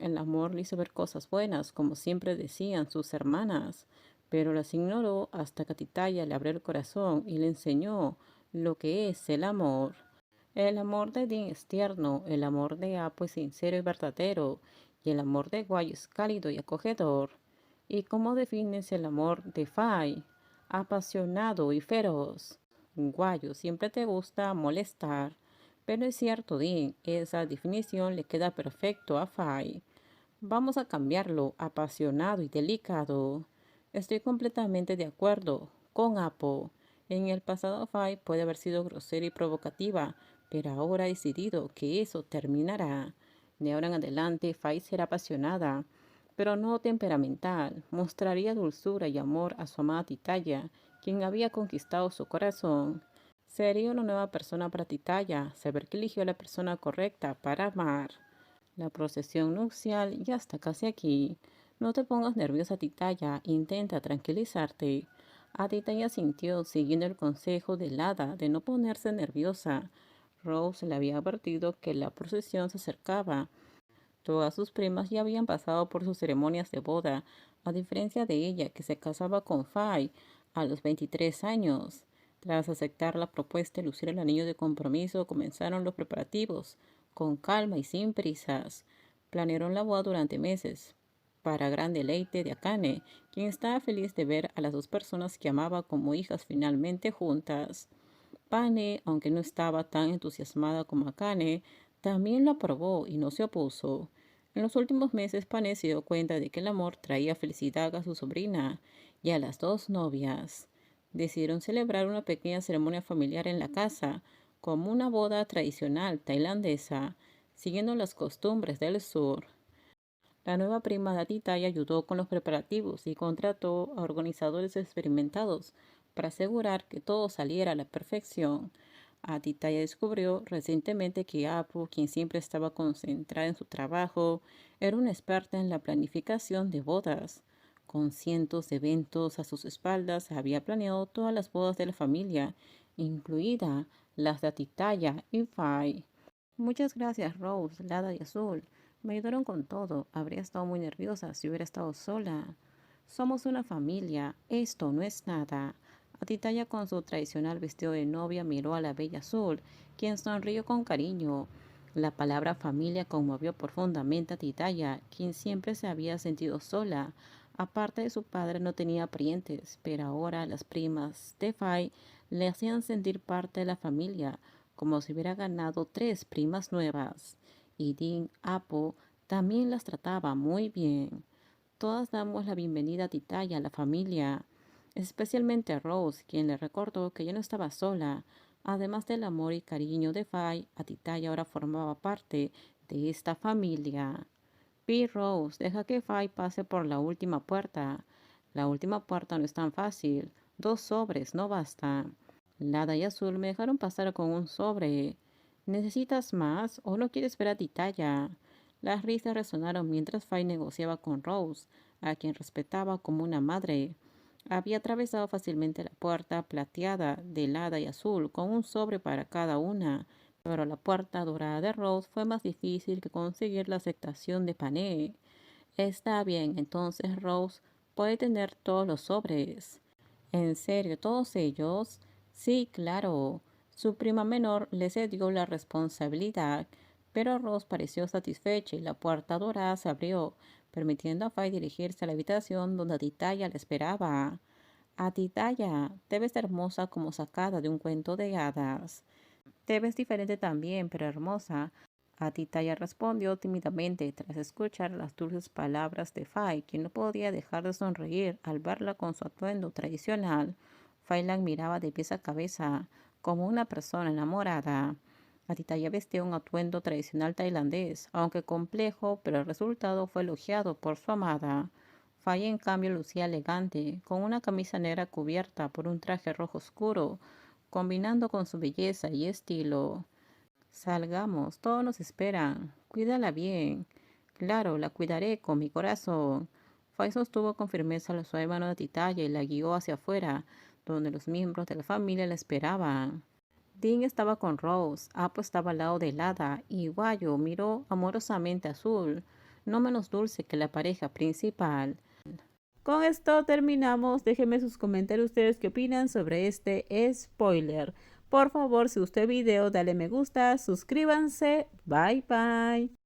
El amor le hizo ver cosas buenas, como siempre decían sus hermanas, pero las ignoró hasta que Titaya le abrió el corazón y le enseñó lo que es el amor. El amor de Dean es tierno, el amor de Apo es sincero y verdadero, y el amor de Guayo es cálido y acogedor. ¿Y cómo defines el amor de Fai? Apasionado y feroz. Guayo, siempre te gusta molestar. Pero es cierto, Dean, esa definición le queda perfecto a Fai. Vamos a cambiarlo, apasionado y delicado. Estoy completamente de acuerdo con Apo. En el pasado Fai puede haber sido grosera y provocativa, pero ahora ha decidido que eso terminará. De ahora en adelante Fai será apasionada, pero no temperamental. Mostraría dulzura y amor a su amada Titaya, quien había conquistado su corazón. Sería una nueva persona para Titaya, saber que eligió a la persona correcta para amar. La procesión nupcial ya está casi aquí. No te pongas nerviosa, Titaya. Intenta tranquilizarte. A Titaya sintió, siguiendo el consejo del hada, de no ponerse nerviosa. Rose le había advertido que la procesión se acercaba. Todas sus primas ya habían pasado por sus ceremonias de boda, a diferencia de ella, que se casaba con Fay a los 23 años. Tras aceptar la propuesta de lucir el anillo de compromiso, comenzaron los preparativos, con calma y sin prisas. Planearon la boda durante meses, para gran deleite de Akane, quien estaba feliz de ver a las dos personas que amaba como hijas finalmente juntas. Pane, aunque no estaba tan entusiasmada como Akane, también lo aprobó y no se opuso. En los últimos meses, Pane se dio cuenta de que el amor traía felicidad a su sobrina y a las dos novias. Decidieron celebrar una pequeña ceremonia familiar en la casa, como una boda tradicional tailandesa, siguiendo las costumbres del sur. La nueva prima de Titaya ayudó con los preparativos y contrató a organizadores experimentados para asegurar que todo saliera a la perfección. Titaya descubrió recientemente que Apu, quien siempre estaba concentrada en su trabajo, era una experta en la planificación de bodas. Con cientos de eventos a sus espaldas, había planeado todas las bodas de la familia, incluida las de Titaya y Fai. Muchas gracias, Rose, Lada y Azul. Me ayudaron con todo. Habría estado muy nerviosa si hubiera estado sola. Somos una familia. Esto no es nada. Atitaya con su tradicional vestido de novia miró a la bella Azul, quien sonrió con cariño. La palabra familia conmovió profundamente a Titaya, quien siempre se había sentido sola. Aparte de su padre no tenía parientes, pero ahora las primas de Fai le hacían sentir parte de la familia, como si hubiera ganado tres primas nuevas. Y Dean Apo también las trataba muy bien. Todas damos la bienvenida a Titaya, a la familia, especialmente a Rose, quien le recordó que ya no estaba sola. Además del amor y cariño de Fai, a Titaya ahora formaba parte de esta familia. Rose, deja que Fai pase por la última puerta. La última puerta no es tan fácil. Dos sobres no bastan. Lada y Azul me dejaron pasar con un sobre. ¿Necesitas más o no quieres ver a Titaya? Las risas resonaron mientras Fai negociaba con Rose, a quien respetaba como una madre. Había atravesado fácilmente la puerta plateada de Lada y Azul con un sobre para cada una, pero la puerta dorada de Rose fue más difícil que conseguir la aceptación de Pané. Está bien, entonces Rose puede tener todos los sobres. ¿En serio, todos ellos? Sí, claro. Su prima menor le cedió la responsabilidad, pero Rose pareció satisfecha y la puerta dorada se abrió, permitiendo a Fay dirigirse a la habitación donde Titaya le esperaba. Titaya, te ves hermosa como sacada de un cuento de hadas. Te ves diferente también, pero hermosa. Titaya respondió tímidamente tras escuchar las dulces palabras de Fai, quien no podía dejar de sonreír al verla con su atuendo tradicional. Fai la miraba de pies a cabeza, como una persona enamorada. Titaya vestía un atuendo tradicional tailandés, aunque complejo, pero el resultado fue elogiado por su amada. Fai, en cambio, lucía elegante, con una camisa negra cubierta por un traje rojo oscuro, combinando con su belleza y estilo. Salgamos, todos nos esperan. Cuídala bien. Claro, la cuidaré con mi corazón. Fay sostuvo con firmeza la suave mano de Titaya y la guió hacia afuera, donde los miembros de la familia la esperaban. Dean estaba con Rose, Apo estaba al lado de Lada y Guayo miró amorosamente a Azul. no menos dulce que la pareja principal. Con esto terminamos. Déjenme sus comentarios ustedes qué opinan sobre este spoiler. Por favor, si gustó el video, dale me gusta, suscríbanse. Bye bye.